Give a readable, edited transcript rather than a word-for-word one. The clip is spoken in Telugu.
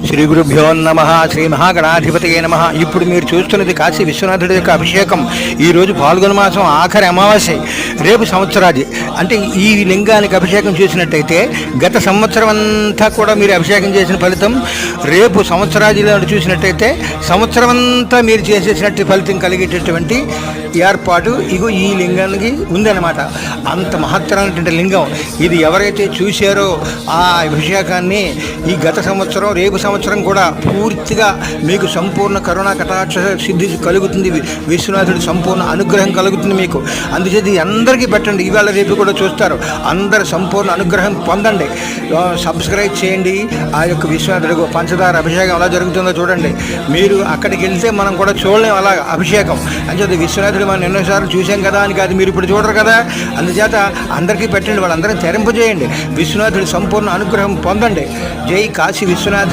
శ్రీ గురుభ్యో నమ. శ్రీ మహాగణాధిపతయే నమ. ఇప్పుడు మీరు చూస్తున్నది కాశీ విశ్వనాథుడి యొక్క అభిషేకం. ఈరోజు పాల్గొన మాసం ఆఖరి అమావాస్య. రేపు సంవత్సరాది అంటే ఈ లింగానికి అభిషేకం చేసినట్టయితే గత సంవత్సరం అంతా కూడా మీరు అభిషేకం చేసిన ఫలితం రేపు సంవత్సరాదిలో చూసినట్టయితే సంవత్సరం అంతా మీరు చేసేసినట్టు ఫలితం కలిగేటటువంటి ఏర్పాటు ఇగో ఈ లింగానికి ఉందన్నమాట. అంత మహత్తరమైనటువంటి లింగం ఇది. ఎవరైతే చూశారో ఆ అభిషేకాన్ని ఈ గత సంవత్సరం రేపు సంవత్సరం కూడా పూర్తిగా మీకు సంపూర్ణ కరుణా కటాక్ష సిద్ధి కలుగుతుంది. విశ్వనాథుడి సంపూర్ణ అనుగ్రహం కలుగుతుంది మీకు. అందుచేత అందరికీ పెట్టండి. ఇవాళ రేపు కూడా చూస్తారు. అందరు సంపూర్ణ అనుగ్రహం పొందండి. సబ్స్క్రైబ్ చేయండి. ఆ యొక్క విశ్వనాథుడి పంచదార అభిషేకం ఎలా జరుగుతుందో చూడండి. మీరు అక్కడికి వెళ్తే మనం కూడా చూడలేం అలా అభిషేకం. అంచేత విశ్వనాథుడు మనం ఎన్నోసార్లు చూసాం కదా అని కాదు, మీరు ఇప్పుడు చూడరు కదా. అందుచేత అందరికీ పెట్టండి. వాళ్ళందరినీ తెరింపజేయండి. విశ్వనాథుడి సంపూర్ణ అనుగ్రహం పొందండి. జై కాశీ విశ్వనాథ.